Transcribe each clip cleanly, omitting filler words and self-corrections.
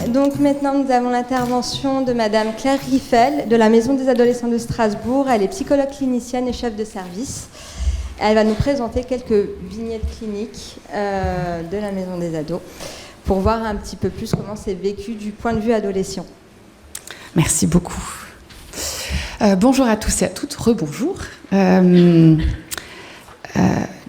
Donc maintenant, nous avons l'intervention de Madame Claire Riffel de la Maison des adolescents de Strasbourg. Elle est psychologue clinicienne et chef de service. Elle va nous présenter quelques vignettes cliniques de la Maison des ados pour voir un petit peu plus comment c'est vécu du point de vue adolescent. Merci beaucoup. Bonjour à tous et à toutes, rebonjour.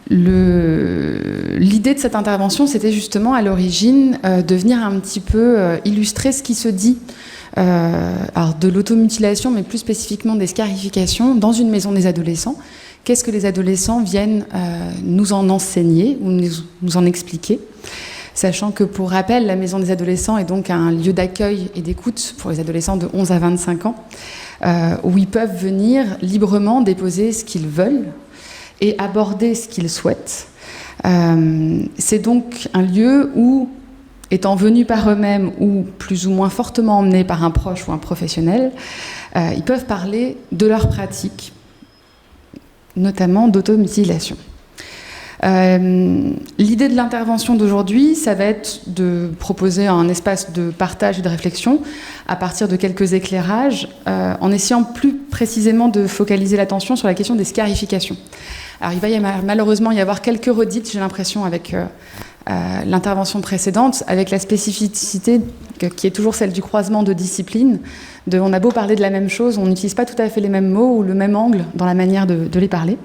L'idée de cette intervention, c'était justement à l'origine de venir un petit peu illustrer ce qui se dit alors de l'automutilation, mais plus spécifiquement des scarifications dans une maison des adolescents. Qu'est-ce que les adolescents viennent nous en enseigner ou nous en expliquer ? Sachant que, pour rappel, la Maison des adolescents est donc un lieu d'accueil et d'écoute pour les adolescents de 11 à 25 ans, où ils peuvent venir librement déposer ce qu'ils veulent et aborder ce qu'ils souhaitent. C'est donc un lieu où, étant venus par eux-mêmes ou plus ou moins fortement emmenés par un proche ou un professionnel, ils peuvent parler de leurs pratiques, notamment d'automutilation. L'idée de l'intervention d'aujourd'hui, ça va être de proposer un espace de partage et de réflexion à partir de quelques éclairages, en essayant plus précisément de focaliser l'attention sur la question des scarifications. Alors il va malheureusement y avoir quelques redites, j'ai l'impression, avec l'intervention précédente, avec la spécificité qui est toujours celle du croisement de disciplines. On a beau parler de la même chose, on n'utilise pas tout à fait les mêmes mots ou le même angle dans la manière de les parler.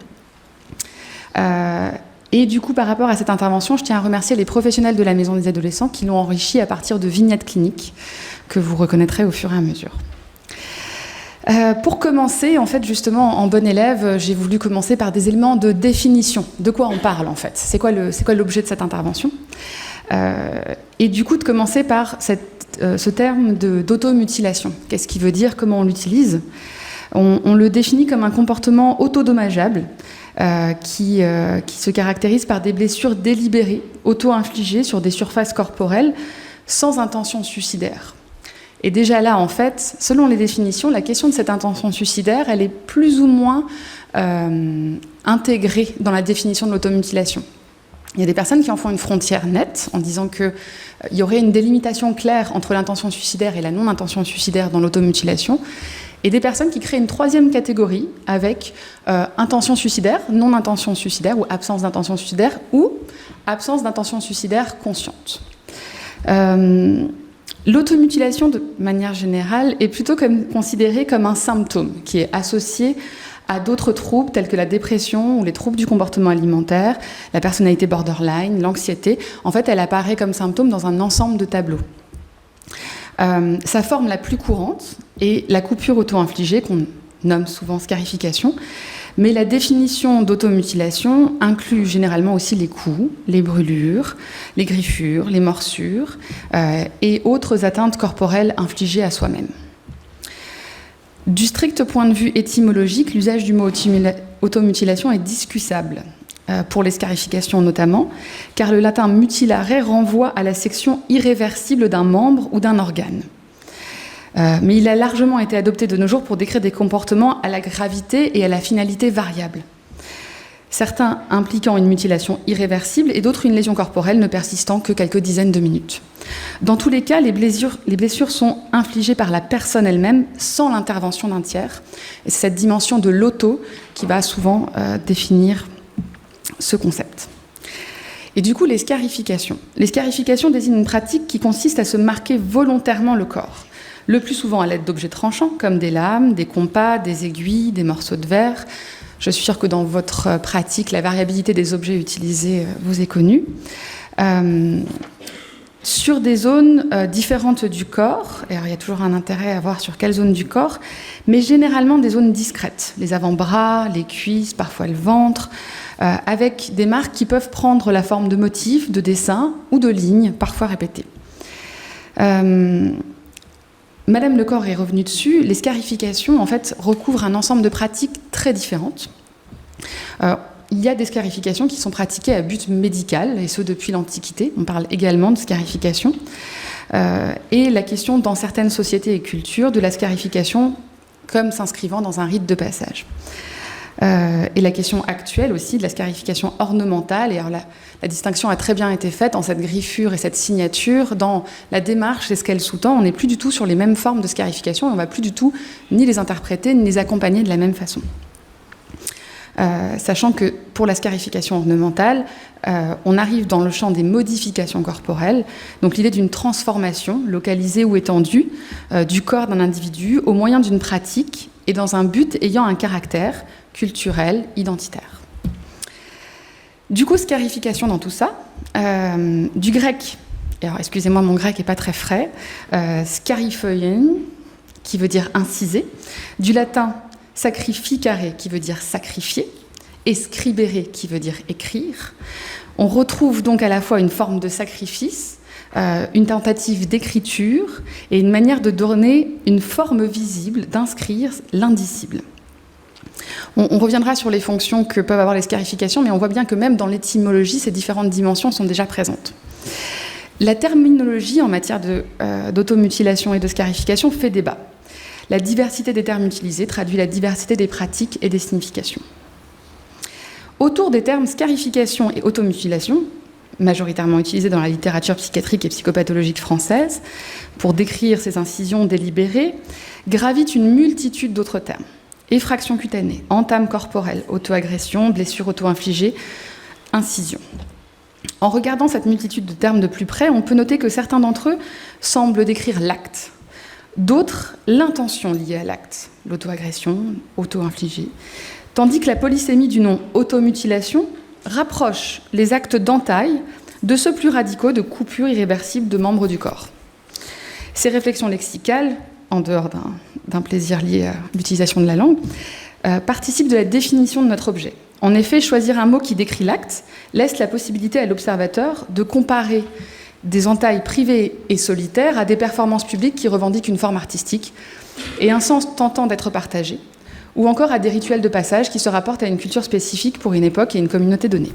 Et du coup, par rapport à cette intervention, je tiens à remercier les professionnels de la Maison des adolescents qui l'ont enrichi à partir de vignettes cliniques que vous reconnaîtrez au fur et à mesure. Pour commencer, en fait, justement, en bonne élève, j'ai voulu commencer par des éléments de définition. De quoi on parle, en fait ? C'est quoi l'objet de cette intervention ? Et du coup, de commencer par ce terme d'automutilation. Qu'est-ce qu'il veut dire ? Comment on l'utilise ? On le définit comme un comportement autodommageable qui se caractérise par des blessures délibérées, auto-infligées sur des surfaces corporelles sans intention suicidaire. Et déjà là, en fait, selon les définitions, la question de cette intention suicidaire, elle est plus ou moins intégrée dans la définition de l'automutilation. Il y a des personnes qui en font une frontière nette en disant qu'il y aurait une délimitation claire entre l'intention suicidaire et la non-intention suicidaire dans l'automutilation, et des personnes qui créent une troisième catégorie avec intention suicidaire, non-intention suicidaire ou absence d'intention suicidaire ou absence d'intention suicidaire consciente. L'automutilation, de manière générale, est plutôt considérée comme un symptôme qui est associé à d'autres troubles tels que la dépression ou les troubles du comportement alimentaire, la personnalité borderline, l'anxiété. En fait, elle apparaît comme symptôme dans un ensemble de tableaux. Sa forme la plus courante est la coupure auto-infligée, qu'on nomme souvent scarification, mais la définition d'automutilation inclut généralement aussi les coups, les brûlures, les griffures, les morsures et autres atteintes corporelles infligées à soi-même. Du strict point de vue étymologique, l'usage du mot automutilation est discutable, pour les scarifications notamment, car le latin mutilare renvoie à la section irréversible d'un membre ou d'un organe. Mais il a largement été adopté de nos jours pour décrire des comportements à la gravité et à la finalité variables. Certains impliquant une mutilation irréversible et d'autres une lésion corporelle ne persistant que quelques dizaines de minutes. Dans tous les cas, les blessures sont infligées par la personne elle-même sans l'intervention d'un tiers. Et c'est cette dimension de l'auto qui va souvent définir ce concept. Et du coup, les scarifications. Les scarifications désignent une pratique qui consiste à se marquer volontairement le corps, le plus souvent à l'aide d'objets tranchants, comme des lames, des compas, des aiguilles, des morceaux de verre. Je suis sûre que dans votre pratique, la variabilité des objets utilisés vous est connue. Sur des zones différentes du corps, et alors il y a toujours un intérêt à voir sur quelle zone du corps, mais généralement des zones discrètes, les avant-bras, les cuisses, parfois le ventre, avec des marques qui peuvent prendre la forme de motifs, de dessins ou de lignes, parfois répétées. Madame Lecor est revenue dessus, les scarifications en fait recouvrent un ensemble de pratiques très différentes. Il y a des scarifications qui sont pratiquées à but médical, et ce depuis l'Antiquité. On parle également de scarification. Et la question dans certaines sociétés et cultures de la scarification comme s'inscrivant dans un rite de passage. Et la question actuelle aussi de la scarification ornementale, et alors la distinction a très bien été faite en cette griffure et cette signature, dans la démarche et ce qu'elle sous-tend. On n'est plus du tout sur les mêmes formes de scarification et on ne va plus du tout ni les interpréter ni les accompagner de la même façon. Sachant que pour la scarification ornementale, on arrive dans le champ des modifications corporelles, donc l'idée d'une transformation localisée ou étendue du corps d'un individu au moyen d'une pratique et dans un but ayant un caractère culturel, identitaire. Du coup, scarification dans tout ça, du grec, alors excusez-moi, mon grec n'est pas très frais, scarifeien, qui veut dire inciser, du latin sacrificare, qui veut dire sacrifier, et scribere, qui veut dire écrire. On retrouve donc à la fois une forme de sacrifice, une tentative d'écriture et une manière de donner une forme visible, d'inscrire l'indicible. On reviendra sur les fonctions que peuvent avoir les scarifications, mais on voit bien que même dans l'étymologie, ces différentes dimensions sont déjà présentes. La terminologie en matière d'automutilation et de scarification fait débat. La diversité des termes utilisés traduit la diversité des pratiques et des significations. Autour des termes scarification et automutilation, majoritairement utilisés dans la littérature psychiatrique et psychopathologique française, pour décrire ces incisions délibérées, gravitent une multitude d'autres termes. Effraction cutanée, entame corporelle, auto-agression, blessure auto-infligée, incision. En regardant cette multitude de termes de plus près, on peut noter que certains d'entre eux semblent décrire l'acte, d'autres l'intention liée à l'acte, l'auto-agression, auto-infligée, tandis que la polysémie du nom automutilation rapproche les actes d'entaille de ceux plus radicaux de coupure irréversible de membres du corps. Ces réflexions lexicales, en dehors d'un plaisir lié à l'utilisation de la langue, participent de la définition de notre objet. En effet, choisir un mot qui décrit l'acte laisse la possibilité à l'observateur de comparer des entailles privées et solitaires à des performances publiques qui revendiquent une forme artistique et un sens tentant d'être partagé, ou encore à des rituels de passage qui se rapportent à une culture spécifique pour une époque et une communauté donnée.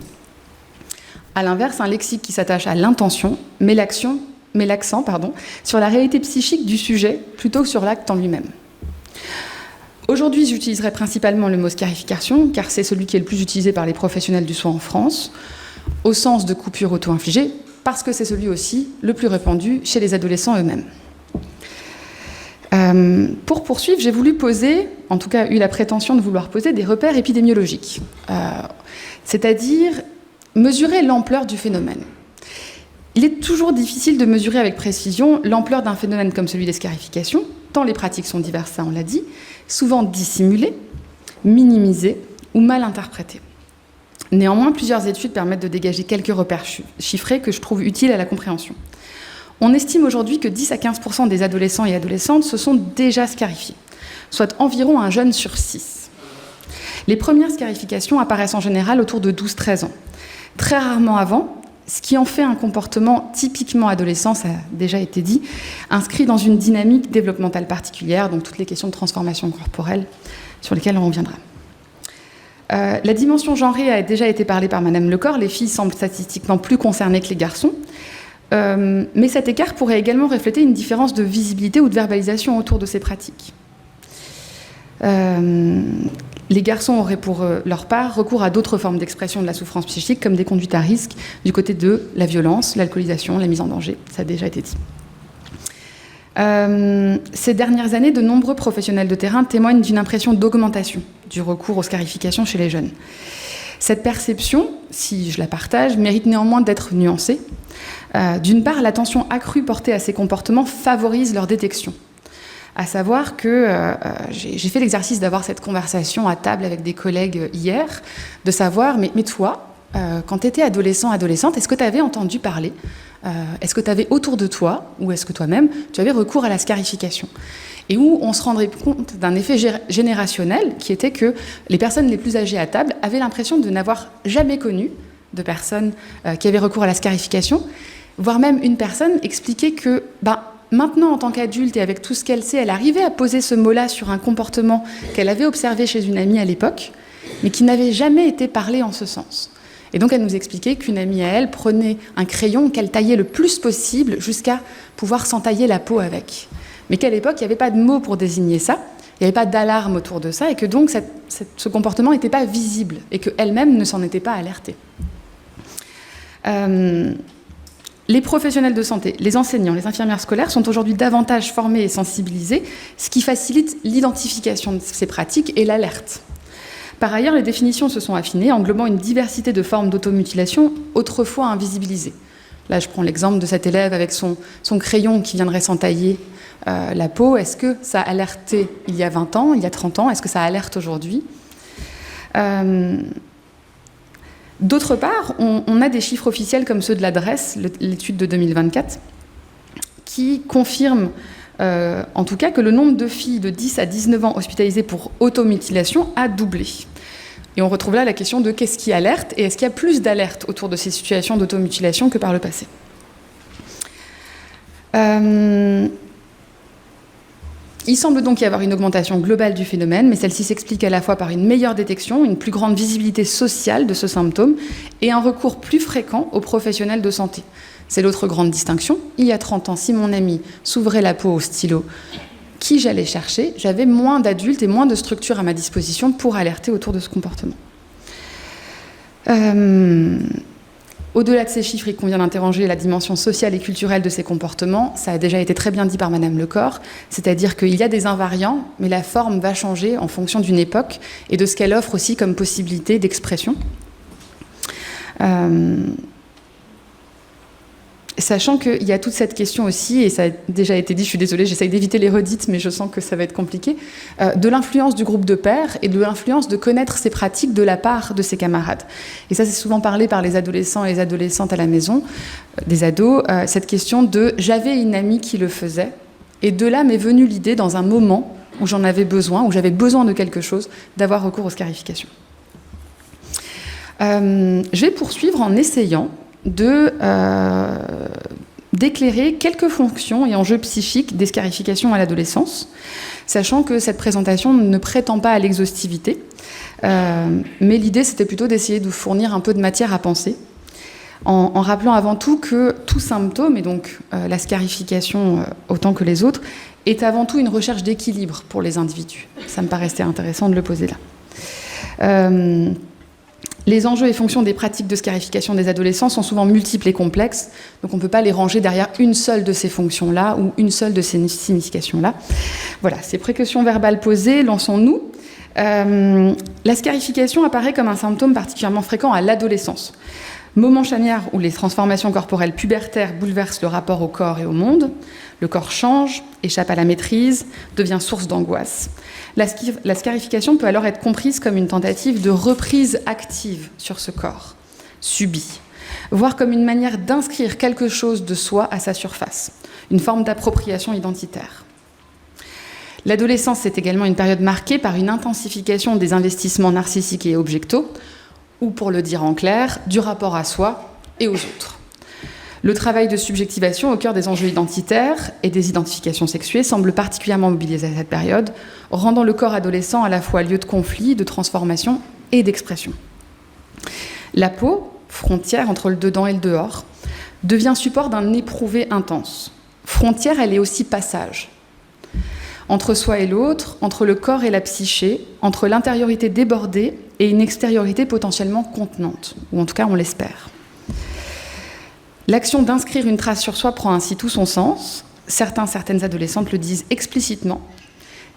A l'inverse, un lexique qui s'attache à l'intention met l'accent sur la réalité psychique du sujet plutôt que sur l'acte en lui-même. Aujourd'hui, j'utiliserai principalement le mot scarification, car c'est celui qui est le plus utilisé par les professionnels du soin en France, au sens de coupure auto-infligée, parce que c'est celui aussi le plus répandu chez les adolescents eux-mêmes. Pour poursuivre, j'ai voulu poser, en tout cas eu la prétention de vouloir poser, des repères épidémiologiques, c'est-à-dire mesurer l'ampleur du phénomène. Il est toujours difficile de mesurer avec précision l'ampleur d'un phénomène comme celui des scarifications, tant les pratiques sont diverses, ça on l'a dit, souvent dissimulées, minimisées ou mal interprétées. Néanmoins, plusieurs études permettent de dégager quelques repères chiffrés que je trouve utiles à la compréhension. On estime aujourd'hui que 10 à 15% des adolescents et adolescentes se sont déjà scarifiés, soit environ un jeune sur 6. Les premières scarifications apparaissent en général autour de 12-13 ans, très rarement avant, ce qui en fait un comportement typiquement adolescent, ça a déjà été dit, inscrit dans une dynamique développementale particulière, donc toutes les questions de transformation corporelle sur lesquelles on reviendra. La dimension genrée a déjà été parlée par Madame Lecor, les filles semblent statistiquement plus concernées que les garçons, mais cet écart pourrait également refléter une différence de visibilité ou de verbalisation autour de ces pratiques. Les garçons auraient pour leur part recours à d'autres formes d'expression de la souffrance psychique, comme des conduites à risque du côté de la violence, l'alcoolisation, la mise en danger. Ça a déjà été dit. Ces dernières années, de nombreux professionnels de terrain témoignent d'une impression d'augmentation du recours aux scarifications chez les jeunes. Cette perception, si je la partage, mérite néanmoins d'être nuancée. D'une part, l'attention accrue portée à ces comportements favorise leur détection. À savoir que j'ai fait l'exercice d'avoir cette conversation à table avec des collègues hier, de savoir, mais toi, quand tu étais adolescent, adolescente, est-ce que tu avais entendu parler est-ce que tu avais autour de toi, ou est-ce que toi-même, tu avais recours à la scarification? Et où on se rendrait compte d'un effet générationnel, qui était que les personnes les plus âgées à table avaient l'impression de n'avoir jamais connu de personnes qui avaient recours à la scarification, voire même une personne expliquait que maintenant, en tant qu'adulte et avec tout ce qu'elle sait, elle arrivait à poser ce mot-là sur un comportement qu'elle avait observé chez une amie à l'époque, mais qui n'avait jamais été parlé en ce sens. Et donc, elle nous expliquait qu'une amie à elle prenait un crayon qu'elle taillait le plus possible jusqu'à pouvoir s'entailler la peau avec. Mais qu'à l'époque, il n'y avait pas de mot pour désigner ça, il n'y avait pas d'alarme autour de ça, et que donc ce comportement n'était pas visible, et qu'elle-même ne s'en était pas alertée. Les professionnels de santé, les enseignants, les infirmières scolaires sont aujourd'hui davantage formés et sensibilisés, ce qui facilite l'identification de ces pratiques et l'alerte. Par ailleurs, les définitions se sont affinées, englobant une diversité de formes d'automutilation autrefois invisibilisées. Là, je prends l'exemple de cet élève avec son crayon qui viendrait s'entailler la peau. Est-ce que ça a alerté il y a 20 ans, il y a 30 ans? Est-ce que ça alerte aujourd'hui? D'autre part, on a des chiffres officiels comme ceux de l'adresse, l'étude de 2024, qui confirment en tout cas que le nombre de filles de 10 à 19 ans hospitalisées pour automutilation a doublé. Et on retrouve là la question de qu'est-ce qui alerte et est-ce qu'il y a plus d'alertes autour de ces situations d'automutilation que par le passé. Il semble donc y avoir une augmentation globale du phénomène, mais celle-ci s'explique à la fois par une meilleure détection, une plus grande visibilité sociale de ce symptôme et un recours plus fréquent aux professionnels de santé. C'est l'autre grande distinction. Il y a 30 ans, si mon ami s'ouvrait la peau au stylo, qui j'allais chercher, j'avais moins d'adultes et moins de structures à ma disposition pour alerter autour de ce comportement. Au-delà de ces chiffres, il convient d'interroger la dimension sociale et culturelle de ces comportements. Ça a déjà été très bien dit par Madame Lecor, c'est-à-dire qu'il y a des invariants, mais la forme va changer en fonction d'une époque et de ce qu'elle offre aussi comme possibilité d'expression. Sachant qu'il y a toute cette question aussi, et ça a déjà été dit, je suis désolée, j'essaye d'éviter les redites, mais je sens que ça va être compliqué, de l'influence du groupe de pairs et de l'influence de connaître ces pratiques de la part de ses camarades. Et ça, c'est souvent parlé par les adolescents et les adolescentes à la maison, des ados, cette question de « j'avais une amie qui le faisait », et de là m'est venue l'idée, dans un moment où j'en avais besoin, où j'avais besoin de quelque chose, d'avoir recours aux scarifications. Je vais poursuivre en essayant d'éclairer quelques fonctions et enjeux psychiques des scarifications à l'adolescence, sachant que cette présentation ne prétend pas à l'exhaustivité, mais l'idée c'était plutôt d'essayer de fournir un peu de matière à penser, en rappelant avant tout que tout symptôme, et donc la scarification autant que les autres, est avant tout une recherche d'équilibre pour les individus. Ça me paraissait intéressant de le poser là. Les enjeux et fonctions des pratiques de scarification des adolescents sont souvent multiples et complexes, donc on ne peut pas les ranger derrière une seule de ces fonctions-là ou une seule de ces significations-là. Voilà, ces précautions verbales posées, lançons-nous. La scarification apparaît comme un symptôme particulièrement fréquent à l'adolescence. Moment charnière où les transformations corporelles pubertaires bouleversent le rapport au corps et au monde. Le corps change, échappe à la maîtrise, devient source d'angoisse. La scarification peut alors être comprise comme une tentative de reprise active sur ce corps, subi, voire comme une manière d'inscrire quelque chose de soi à sa surface, une forme d'appropriation identitaire. L'adolescence, c'est également une période marquée par une intensification des investissements narcissiques et objectaux, ou pour le dire en clair, du rapport à soi et aux autres. Le travail de subjectivation au cœur des enjeux identitaires et des identifications sexuées semble particulièrement mobilisé à cette période, rendant le corps adolescent à la fois lieu de conflit, de transformation et d'expression. La peau, frontière entre le dedans et le dehors, devient support d'un éprouvé intense. Frontière, elle est aussi passage. Entre soi et l'autre, entre le corps et la psyché, entre l'intériorité débordée et une extériorité potentiellement contenante, ou en tout cas on l'espère. L'action d'inscrire une trace sur soi prend ainsi tout son sens. Certaines adolescentes le disent explicitement.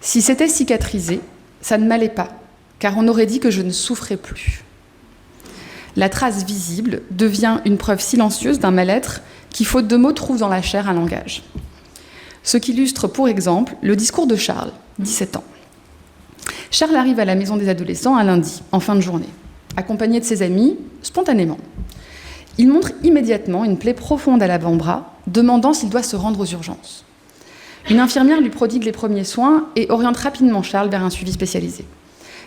Si c'était cicatrisé, ça ne m'allait pas, car on aurait dit que je ne souffrais plus. La trace visible devient une preuve silencieuse d'un mal-être qui, faute de mots, trouve dans la chair un langage. Ce qu'illustre, pour exemple, le discours de Charles, 17 ans. Charles arrive à la maison des adolescents un lundi, en fin de journée, accompagné de ses amis, spontanément. Il montre immédiatement une plaie profonde à l'avant-bras, demandant s'il doit se rendre aux urgences. Une infirmière lui prodigue les premiers soins et oriente rapidement Charles vers un suivi spécialisé.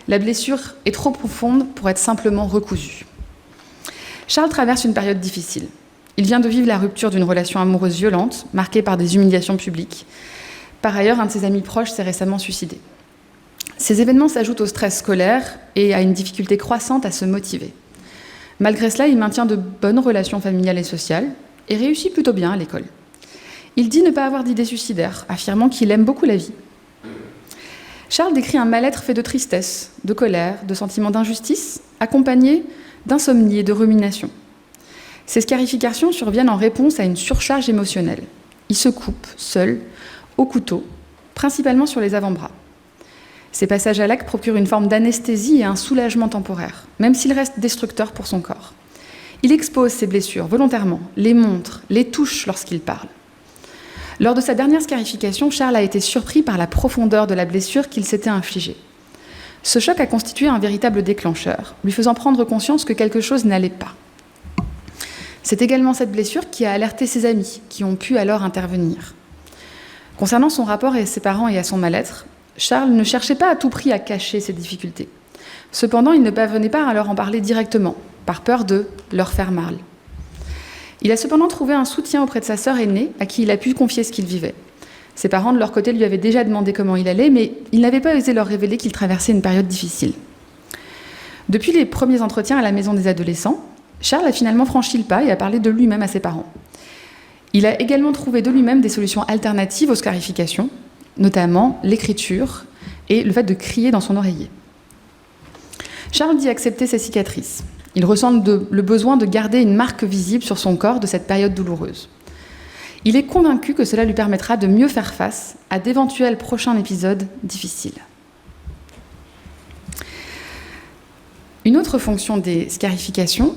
La blessure est trop profonde pour être simplement recousue. Charles traverse une période difficile. Il vient de vivre la rupture d'une relation amoureuse violente, marquée par des humiliations publiques. Par ailleurs, un de ses amis proches s'est récemment suicidé. Ces événements s'ajoutent au stress scolaire et à une difficulté croissante à se motiver. Malgré cela, il maintient de bonnes relations familiales et sociales et réussit plutôt bien à l'école. Il dit ne pas avoir d'idées suicidaires, affirmant qu'il aime beaucoup la vie. Charles décrit un mal-être fait de tristesse, de colère, de sentiments d'injustice, accompagné d'insomnie et de rumination. Ces scarifications surviennent en réponse à une surcharge émotionnelle. Il se coupe, seul, au couteau, principalement sur les avant-bras. Ces passages à l'acte procurent une forme d'anesthésie et un soulagement temporaire, même s'ils restent destructeurs pour son corps. Il expose ses blessures volontairement, les montre, les touche lorsqu'il parle. Lors de sa dernière scarification, Charles a été surpris par la profondeur de la blessure qu'il s'était infligée. Ce choc a constitué un véritable déclencheur, lui faisant prendre conscience que quelque chose n'allait pas. C'est également cette blessure qui a alerté ses amis, qui ont pu alors intervenir. Concernant son rapport à ses parents et à son mal-être, Charles ne cherchait pas à tout prix à cacher ses difficultés. Cependant, il ne parvenait pas à leur en parler directement, par peur de leur faire mal. Il a cependant trouvé un soutien auprès de sa sœur aînée, à qui il a pu confier ce qu'il vivait. Ses parents, de leur côté, lui avaient déjà demandé comment il allait, mais il n'avait pas osé leur révéler qu'il traversait une période difficile. Depuis les premiers entretiens à la maison des adolescents, Charles a finalement franchi le pas et a parlé de lui-même à ses parents. Il a également trouvé de lui-même des solutions alternatives aux scarifications, notamment l'écriture et le fait de crier dans son oreiller. Charles dit accepter ses cicatrices. Il ressent le besoin de garder une marque visible sur son corps de cette période douloureuse. Il est convaincu que cela lui permettra de mieux faire face à d'éventuels prochains épisodes difficiles. Une autre fonction des scarifications,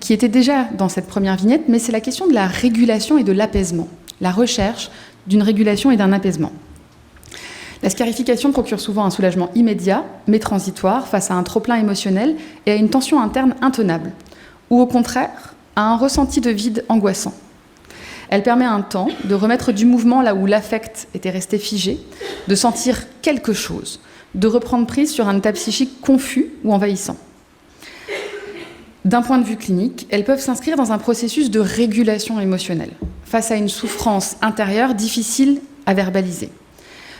qui était déjà dans cette première vignette, mais c'est la question de la régulation et de l'apaisement, la recherche d'une régulation et d'un apaisement. La scarification procure souvent un soulagement immédiat, mais transitoire, face à un trop-plein émotionnel et à une tension interne intenable, ou au contraire, à un ressenti de vide angoissant. Elle permet un temps de remettre du mouvement là où l'affect était resté figé, de sentir quelque chose, de reprendre prise sur un état psychique confus ou envahissant. D'un point de vue clinique, elles peuvent s'inscrire dans un processus de régulation émotionnelle, face à une souffrance intérieure difficile à verbaliser.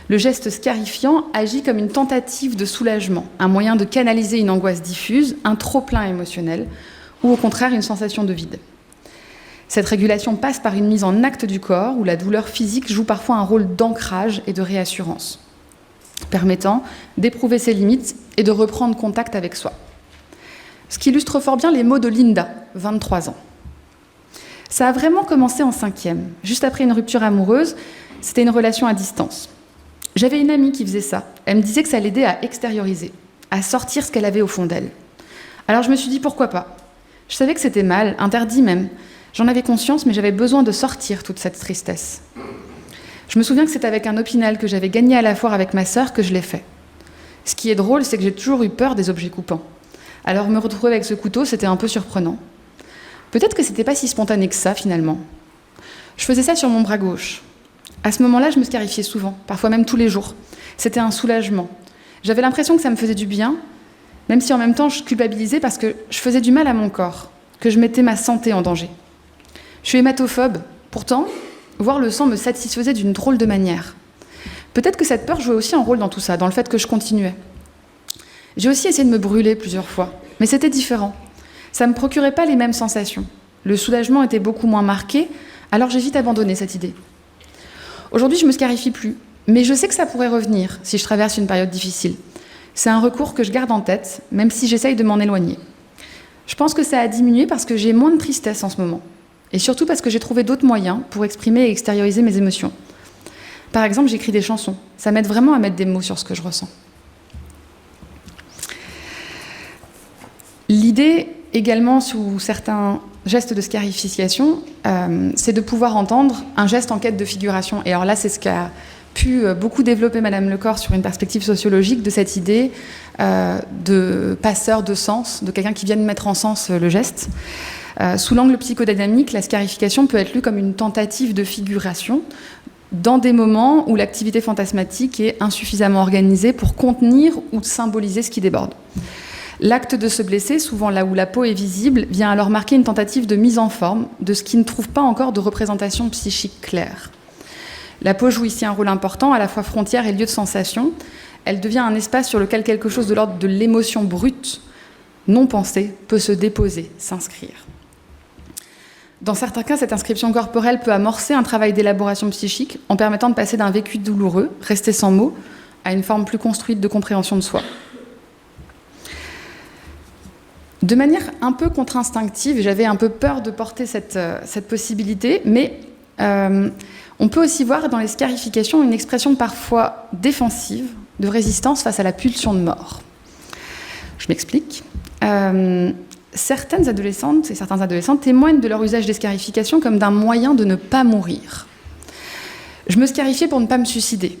Le geste scarifiant agit comme une tentative de soulagement, un moyen de canaliser une angoisse diffuse, un trop-plein émotionnel, ou au contraire une sensation de vide. Cette régulation passe par une mise en acte du corps, où la douleur physique joue parfois un rôle d'ancrage et de réassurance, permettant d'éprouver ses limites et de reprendre contact avec soi. Ce qui illustre fort bien les mots de Linda, 23 ans. Ça a vraiment commencé en 5e, juste après une rupture amoureuse, c'était une relation à distance. J'avais une amie qui faisait ça. Elle me disait que ça l'aidait à extérioriser, à sortir ce qu'elle avait au fond d'elle. Alors je me suis dit pourquoi pas. Je savais que c'était mal, interdit même. J'en avais conscience, mais j'avais besoin de sortir toute cette tristesse. Je me souviens que c'est avec un Opinel que j'avais gagné à la foire avec ma sœur que je l'ai fait. Ce qui est drôle, c'est que j'ai toujours eu peur des objets coupants. Alors me retrouver avec ce couteau, c'était un peu surprenant. Peut-être que c'était pas si spontané que ça, finalement. Je faisais ça sur mon bras gauche. À ce moment-là, je me scarifiais souvent, parfois même tous les jours. C'était un soulagement. J'avais l'impression que ça me faisait du bien, même si en même temps je culpabilisais parce que je faisais du mal à mon corps, que je mettais ma santé en danger. Je suis hématophobe. Pourtant, voir le sang me satisfaisait d'une drôle de manière. Peut-être que cette peur jouait aussi un rôle dans tout ça, dans le fait que je continuais. J'ai aussi essayé de me brûler plusieurs fois, mais c'était différent. Ça ne me procurait pas les mêmes sensations. Le soulagement était beaucoup moins marqué, alors j'ai vite abandonné cette idée. Aujourd'hui, je ne me scarifie plus, mais je sais que ça pourrait revenir si je traverse une période difficile. C'est un recours que je garde en tête, même si j'essaye de m'en éloigner. Je pense que ça a diminué parce que j'ai moins de tristesse en ce moment, et surtout parce que j'ai trouvé d'autres moyens pour exprimer et extérioriser mes émotions. Par exemple, j'écris des chansons. Ça m'aide vraiment à mettre des mots sur ce que je ressens. L'idée, également, sous certains gestes de scarification, c'est de pouvoir entendre un geste en quête de figuration. Et alors là, c'est ce qu'a pu beaucoup développer Madame Lecor sur une perspective sociologique de cette idée de passeur de sens, de quelqu'un qui vient de mettre en sens le geste. Sous l'angle psychodynamique, la scarification peut être lue comme une tentative de figuration dans des moments où l'activité fantasmatique est insuffisamment organisée pour contenir ou symboliser ce qui déborde. L'acte de se blesser, souvent là où la peau est visible, vient alors marquer une tentative de mise en forme de ce qui ne trouve pas encore de représentation psychique claire. La peau joue ici un rôle important, à la fois frontière et lieu de sensation. Elle devient un espace sur lequel quelque chose de l'ordre de l'émotion brute, non pensée, peut se déposer, s'inscrire. Dans certains cas, cette inscription corporelle peut amorcer un travail d'élaboration psychique en permettant de passer d'un vécu douloureux, resté sans mots, à une forme plus construite de compréhension de soi. De manière un peu contre-instinctive, j'avais un peu peur de porter cette possibilité, mais on peut aussi voir dans les scarifications une expression parfois défensive de résistance face à la pulsion de mort. Je m'explique. Certaines adolescentes et certains adolescents témoignent de leur usage des scarifications comme d'un moyen de ne pas mourir. Je me scarifiais pour ne pas me suicider,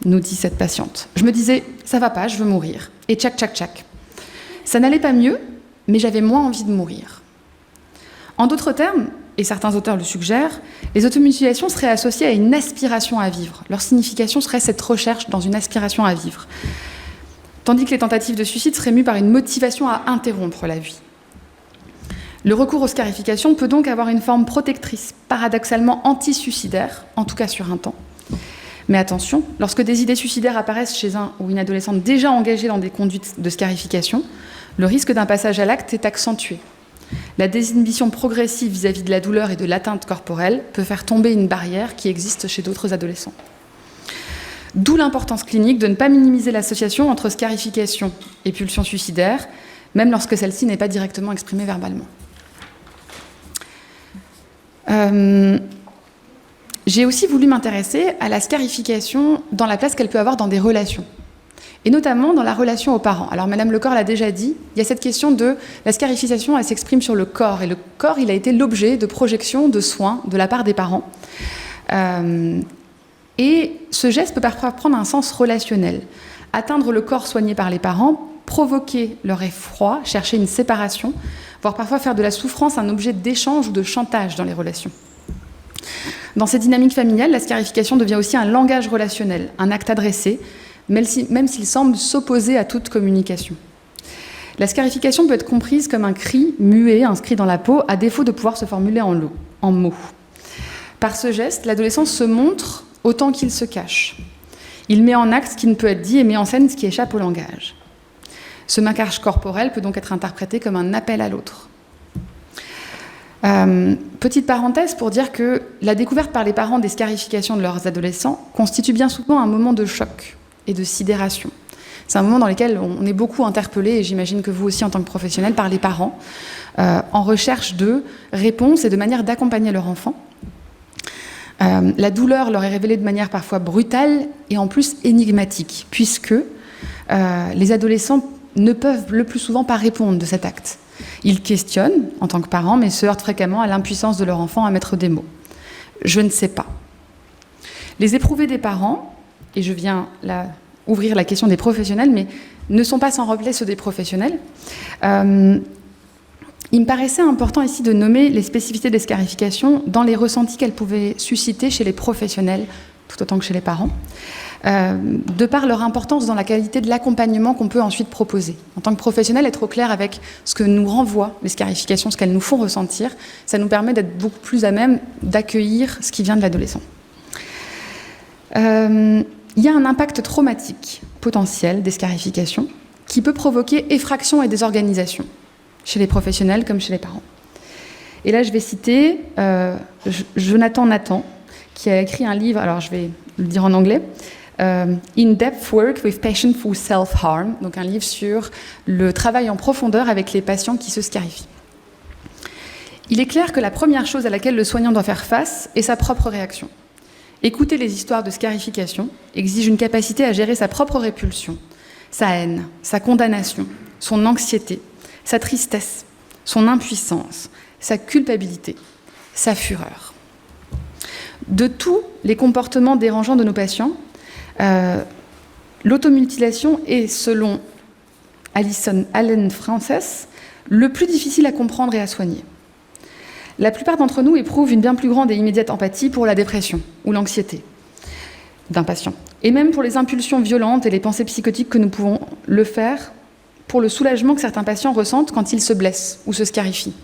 nous dit cette patiente. Je me disais, ça va pas, je veux mourir. Et tchac, tchac, tchac. Ça n'allait pas mieux, mais j'avais moins envie de mourir. En d'autres termes, et certains auteurs le suggèrent, les automutilations seraient associées à une aspiration à vivre. Leur signification serait cette recherche dans une aspiration à vivre. Tandis que les tentatives de suicide seraient mues par une motivation à interrompre la vie. Le recours aux scarifications peut donc avoir une forme protectrice, paradoxalement anti-suicidaire, en tout cas sur un temps. Mais attention, lorsque des idées suicidaires apparaissent chez un ou une adolescente déjà engagée dans des conduites de scarification, le risque d'un passage à l'acte est accentué. La désinhibition progressive vis-à-vis de la douleur et de l'atteinte corporelle peut faire tomber une barrière qui existe chez d'autres adolescents. D'où l'importance clinique de ne pas minimiser l'association entre scarification et pulsion suicidaire, même lorsque celle-ci n'est pas directement exprimée verbalement. J'ai aussi voulu m'intéresser à la scarification dans la place qu'elle peut avoir dans des relations, et notamment dans la relation aux parents. Alors Madame Lecor l'a déjà dit, il y a cette question de la scarification, elle s'exprime sur le corps, et le corps, il a été l'objet de projections, de soins de la part des parents. Et ce geste peut parfois prendre un sens relationnel. Atteindre le corps soigné par les parents, provoquer leur effroi, chercher une séparation, voire parfois faire de la souffrance un objet d'échange ou de chantage dans les relations. Dans ces dynamiques familiales, la scarification devient aussi un langage relationnel, un acte adressé, même s'il semble s'opposer à toute communication. La scarification peut être comprise comme un cri muet inscrit dans la peau, à défaut de pouvoir se formuler en mots. Par ce geste, l'adolescent se montre autant qu'il se cache. Il met en acte ce qui ne peut être dit et met en scène ce qui échappe au langage. Ce marquage corporel peut donc être interprété comme un appel à l'autre. Petite parenthèse pour dire que la découverte par les parents des scarifications de leurs adolescents constitue bien souvent un moment de choc et de sidération. C'est un moment dans lequel on est beaucoup interpellé, et j'imagine que vous aussi en tant que professionnel, par les parents, en recherche de réponses et de manières d'accompagner leur enfant. La douleur leur est révélée de manière parfois brutale et en plus énigmatique, puisque les adolescents ne peuvent le plus souvent pas répondre de cet acte. Ils questionnent en tant que parents, mais se heurtent fréquemment à l'impuissance de leur enfant à mettre des mots. Je ne sais pas. Les éprouvés des parents, et je viens là ouvrir la question des professionnels, mais ne sont pas sans rappeler ceux des professionnels. Il me paraissait important ici de nommer les spécificités des scarifications dans les ressentis qu'elles pouvaient susciter chez les professionnels, tout autant que chez les parents, de par leur importance dans la qualité de l'accompagnement qu'on peut ensuite proposer. En tant que professionnel, être au clair avec ce que nous renvoient les scarifications, ce qu'elles nous font ressentir, ça nous permet d'être beaucoup plus à même d'accueillir ce qui vient de l'adolescent. Il y a un impact traumatique potentiel des scarifications qui peut provoquer effraction et désorganisation chez les professionnels comme chez les parents. Et là, je vais citer Jonathan Nathan, qui a écrit un livre, alors je vais le dire en anglais, In-Depth Work with Patients for Self-Harm, donc un livre sur le travail en profondeur avec les patients qui se scarifient. Il est clair que la première chose à laquelle le soignant doit faire face est sa propre réaction. Écouter les histoires de scarification exige une capacité à gérer sa propre répulsion, sa haine, sa condamnation, son anxiété, sa tristesse, son impuissance, sa culpabilité, sa fureur. De tous les comportements dérangeants de nos patients, l'automutilation est, selon Allen Frances, le plus difficile à comprendre et à soigner. La plupart d'entre nous éprouvent une bien plus grande et immédiate empathie pour la dépression ou l'anxiété d'un patient, et même pour les impulsions violentes et les pensées psychotiques que nous pouvons le faire pour le soulagement que certains patients ressentent quand ils se blessent ou se scarifient.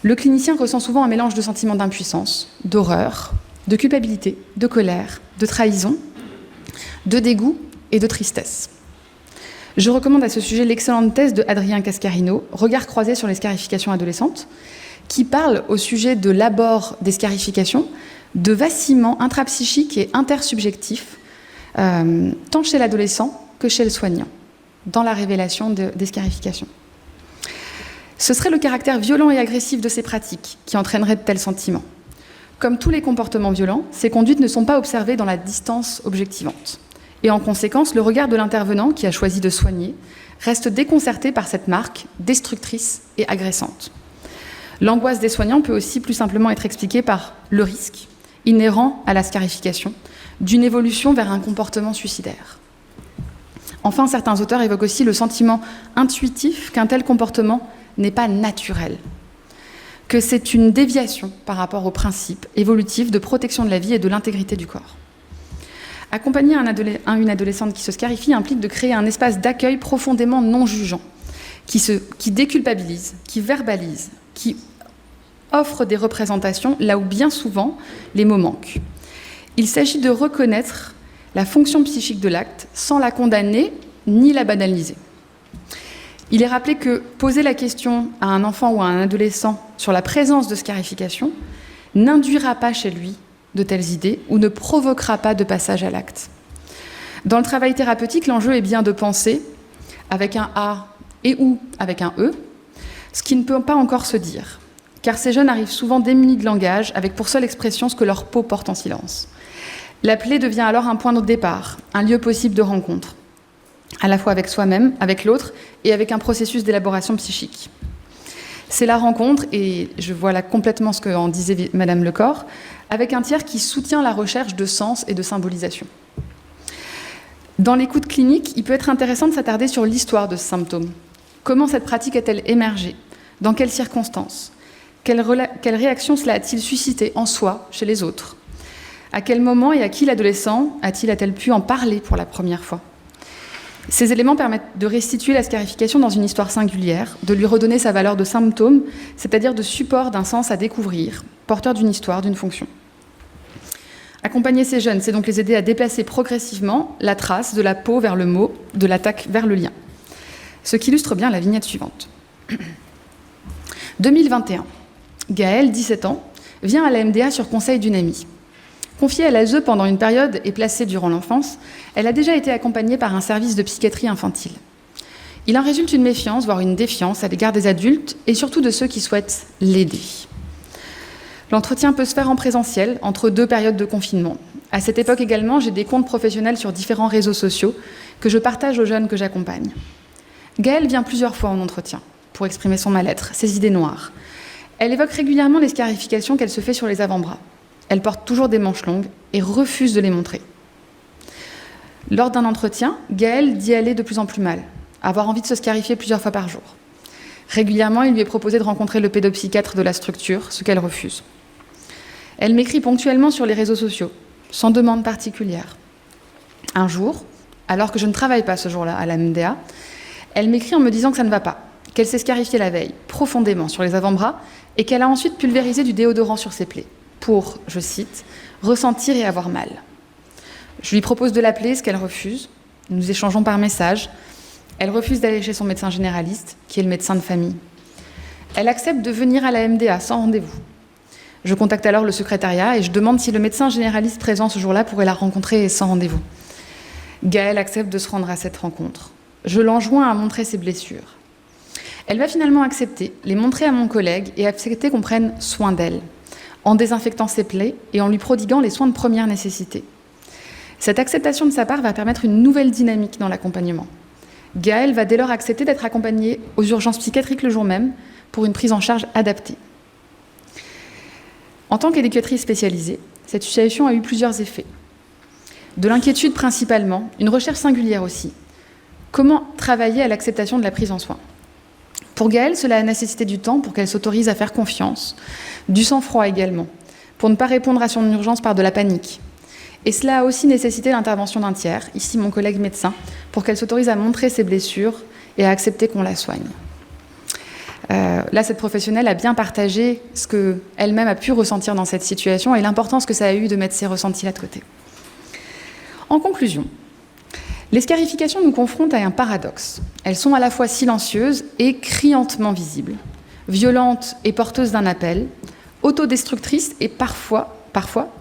Le clinicien ressent souvent un mélange de sentiments d'impuissance, d'horreur, de culpabilité, de colère, de trahison, de dégoût et de tristesse. Je recommande à ce sujet l'excellente thèse de Adrien Cascarino, Regard croisé sur les scarifications adolescentes, qui parle au sujet de l'abord des scarifications, de vacillements intrapsychiques et intersubjectifs tant chez l'adolescent que chez le soignant, dans la révélation des scarifications. Ce serait le caractère violent et agressif de ces pratiques qui entraînerait de tels sentiments. Comme tous les comportements violents, ces conduites ne sont pas observées dans la distance objectivante. Et en conséquence, le regard de l'intervenant qui a choisi de soigner reste déconcerté par cette marque destructrice et agressante. L'angoisse des soignants peut aussi plus simplement être expliquée par le risque inhérent à la scarification d'une évolution vers un comportement suicidaire. Enfin, certains auteurs évoquent aussi le sentiment intuitif qu'un tel comportement n'est pas naturel, que c'est une déviation par rapport aux principes évolutifs de protection de la vie et de l'intégrité du corps. Accompagner une adolescente qui se scarifie implique de créer un espace d'accueil profondément non jugeant, qui déculpabilise, qui verbalise, qui offre des représentations là où bien souvent les mots manquent. Il s'agit de reconnaître la fonction psychique de l'acte sans la condamner ni la banaliser. Il est rappelé que poser la question à un enfant ou à un adolescent sur la présence de scarification n'induira pas chez lui de telles idées ou ne provoquera pas de passage à l'acte. Dans le travail thérapeutique, l'enjeu est bien de penser avec un A et ou avec un E, ce qui ne peut pas encore se dire, car ces jeunes arrivent souvent démunis de langage, avec pour seule expression ce que leur peau porte en silence. La plaie devient alors un point de départ, un lieu possible de rencontre, à la fois avec soi-même, avec l'autre, et avec un processus d'élaboration psychique. C'est la rencontre, et je vois là complètement ce qu'en disait Madame Lecor, avec un tiers qui soutient la recherche de sens et de symbolisation. Dans l'écoute clinique, il peut être intéressant de s'attarder sur l'histoire de ce symptôme. Comment cette pratique a-t-elle émergé? Dans quelles circonstances? Quelle réaction cela a-t-il suscité en soi, chez les autres? À quel moment et à qui l'adolescent a-t-elle pu en parler pour la première fois? Ces éléments permettent de restituer la scarification dans une histoire singulière, de lui redonner sa valeur de symptôme, c'est-à-dire de support d'un sens à découvrir, porteur d'une histoire, d'une fonction. Accompagner ces jeunes, c'est donc les aider à déplacer progressivement la trace de la peau vers le mot, de l'attaque vers le lien. Ce qui illustre bien la vignette suivante. 2021. Gaëlle, 17 ans, vient à la MDA sur conseil d'une amie. Confiée à l'ASE pendant une période et placée durant l'enfance, elle a déjà été accompagnée par un service de psychiatrie infantile. Il en résulte une méfiance, voire une défiance à l'égard des adultes et surtout de ceux qui souhaitent l'aider. L'entretien peut se faire en présentiel, entre 2 périodes de confinement. À cette époque également, j'ai des comptes professionnels sur différents réseaux sociaux que je partage aux jeunes que j'accompagne. Gaëlle vient plusieurs fois en entretien pour exprimer son mal-être, ses idées noires. Elle évoque régulièrement les scarifications qu'elle se fait sur les avant-bras. Elle porte toujours des manches longues et refuse de les montrer. Lors d'un entretien, Gaëlle dit aller de plus en plus mal, avoir envie de se scarifier plusieurs fois par jour. Régulièrement, il lui est proposé de rencontrer le pédopsychiatre de la structure, ce qu'elle refuse. Elle m'écrit ponctuellement sur les réseaux sociaux, sans demande particulière. Un jour, alors que je ne travaille pas ce jour-là à la MDA, elle m'écrit en me disant que ça ne va pas, qu'elle s'est scarifiée la veille, profondément sur les avant-bras, et qu'elle a ensuite pulvérisé du déodorant sur ses plaies, pour, je cite, « ressentir et avoir mal ». Je lui propose de l'appeler, ce qu'elle refuse. Nous échangeons par message. Elle refuse d'aller chez son médecin généraliste, qui est le médecin de famille. Elle accepte de venir à la MDA sans rendez-vous. Je contacte alors le secrétariat et je demande si le médecin généraliste présent ce jour-là pourrait la rencontrer sans rendez-vous. Gaëlle accepte de se rendre à cette rencontre. Je l'enjoins à montrer ses blessures. Elle va finalement accepter, les montrer à mon collègue et accepter qu'on prenne soin d'elle, en désinfectant ses plaies et en lui prodiguant les soins de première nécessité. Cette acceptation de sa part va permettre une nouvelle dynamique dans l'accompagnement. Gaëlle va dès lors accepter d'être accompagnée aux urgences psychiatriques le jour même pour une prise en charge adaptée. En tant qu'éducatrice spécialisée, cette situation a eu plusieurs effets. De l'inquiétude principalement, une recherche singulière aussi. Comment travailler à l'acceptation de la prise en soin? Pour Gaëlle, cela a nécessité du temps pour qu'elle s'autorise à faire confiance, du sang-froid également, pour ne pas répondre à son urgence par de la panique. Et cela a aussi nécessité l'intervention d'un tiers, ici mon collègue médecin, pour qu'elle s'autorise à montrer ses blessures et à accepter qu'on la soigne. Là, cette professionnelle a bien partagé ce qu'elle-même a pu ressentir dans cette situation et l'importance que ça a eu de mettre ses ressentis là de côté. En conclusion, les scarifications nous confrontent à un paradoxe. Elles sont à la fois silencieuses et criantement visibles, violentes et porteuses d'un appel, autodestructrices et parfois,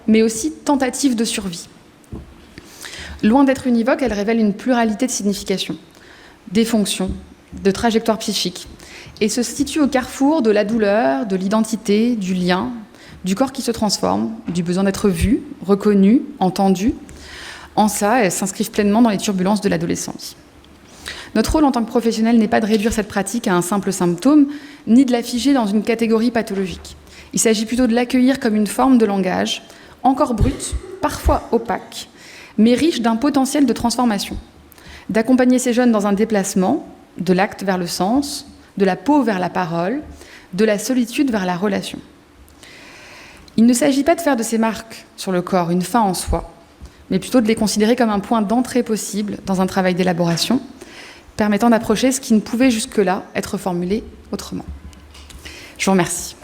mais aussi tentatives de survie. Loin d'être univoque, elle révèle une pluralité de significations, des fonctions, de trajectoires psychiques, et se situe au carrefour de la douleur, de l'identité, du lien, du corps qui se transforme, du besoin d'être vu, reconnu, entendu. En ça, elles s'inscrivent pleinement dans les turbulences de l'adolescence. Notre rôle en tant que professionnel n'est pas de réduire cette pratique à un simple symptôme, ni de la figer dans une catégorie pathologique. Il s'agit plutôt de l'accueillir comme une forme de langage, encore brute, parfois opaque, mais riche d'un potentiel de transformation. D'accompagner ces jeunes dans un déplacement, de l'acte vers le sens, de la peau vers la parole, de la solitude vers la relation. Il ne s'agit pas de faire de ces marques sur le corps une fin en soi, mais plutôt de les considérer comme un point d'entrée possible dans un travail d'élaboration, permettant d'approcher ce qui ne pouvait jusque-là être formulé autrement. Je vous remercie.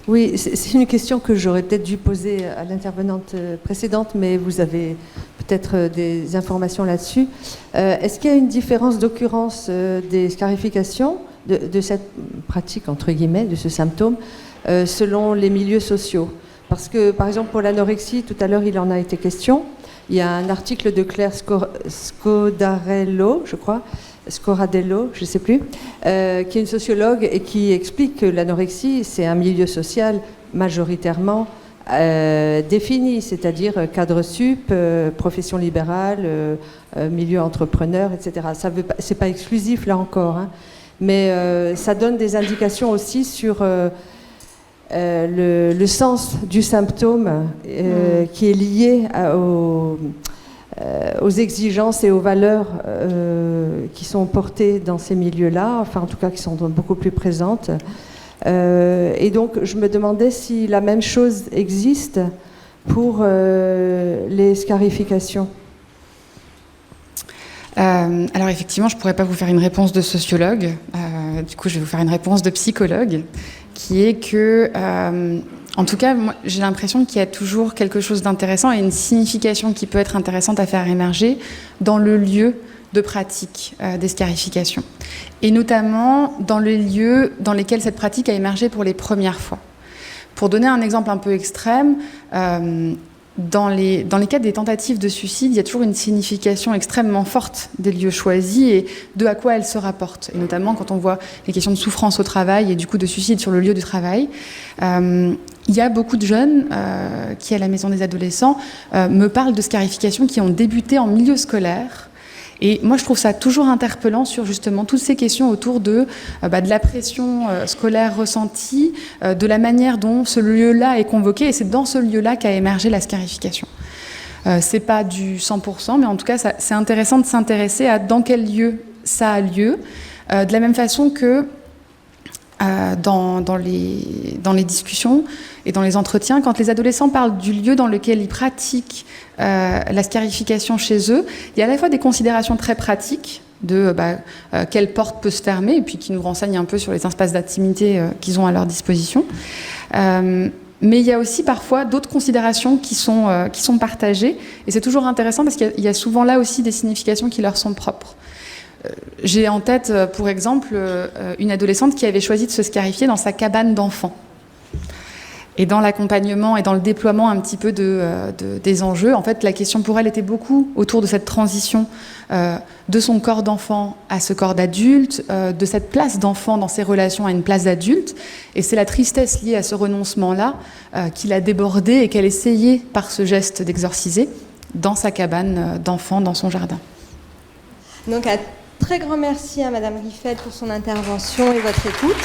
Oui, c'est une question que j'aurais peut-être dû poser à l'intervenante précédente, mais vous avez peut-être des informations là-dessus. Est-ce qu'il y a une différence d'occurrence des scarifications, de cette pratique, entre guillemets, de ce symptôme, selon les milieux sociaux? Parce que, par exemple, pour l'anorexie, tout à l'heure, il en a été question. Il y a un article de Claire Scodarello, je crois, Scoradello, je ne sais plus, qui est une sociologue et qui explique que l'anorexie, c'est un milieu social majoritairement défini, c'est-à-dire cadre sup, profession libérale, milieu entrepreneur, etc. C'est pas exclusif là encore, hein, mais ça donne des indications aussi sur le sens du symptôme qui est lié aux exigences et aux valeurs qui sont portées dans ces milieux-là, enfin en tout cas qui sont beaucoup plus présentes. Et donc je me demandais si la même chose existe pour les scarifications. Alors effectivement, je ne pourrais pas vous faire une réponse de sociologue, du coup je vais vous faire une réponse de psychologue, qui est que, en tout cas, moi, j'ai l'impression qu'il y a toujours quelque chose d'intéressant et une signification qui peut être intéressante à faire émerger dans le lieu de pratique des scarifications, et notamment dans les lieux dans lesquels cette pratique a émergé pour les premières fois. Pour donner un exemple un peu extrême, dans les cas des tentatives de suicide, il y a toujours une signification extrêmement forte des lieux choisis et de à quoi elles se rapportent. Et notamment quand on voit les questions de souffrance au travail et du coup de suicide sur le lieu du travail, il y a beaucoup de jeunes qui, à la Maison des Adolescents, me parlent de scarifications qui ont débuté en milieu scolaire. Et moi, je trouve ça toujours interpellant sur justement toutes ces questions autour de la pression scolaire ressentie, de la manière dont ce lieu-là est convoqué. Et c'est dans ce lieu-là qu'a émergé la scarification. C'est pas du 100%, mais en tout cas, c'est intéressant de s'intéresser à dans quel lieu ça a lieu. De la même façon que dans les discussions et dans les entretiens, quand les adolescents parlent du lieu dans lequel ils pratiquent la scarification chez eux, il y a à la fois des considérations très pratiques de quelle porte peut se fermer et puis qui nous renseignent un peu sur les espaces d'intimité qu'ils ont à leur disposition. Mais il y a aussi parfois d'autres considérations qui sont partagées et c'est toujours intéressant parce qu'il y a souvent là aussi des significations qui leur sont propres. J'ai en tête, pour exemple, une adolescente qui avait choisi de se scarifier dans sa cabane d'enfants. Et dans l'accompagnement et dans le déploiement un petit peu des enjeux, en fait, la question pour elle était beaucoup autour de cette transition de son corps d'enfant à ce corps d'adulte, de cette place d'enfant dans ses relations à une place d'adulte. Et c'est la tristesse liée à ce renoncement-là qui l'a débordée et qu'elle essayait, par ce geste, d'exorciser dans sa cabane d'enfant, dans son jardin. Donc, très grand merci à Madame Riffel pour son intervention et votre écoute.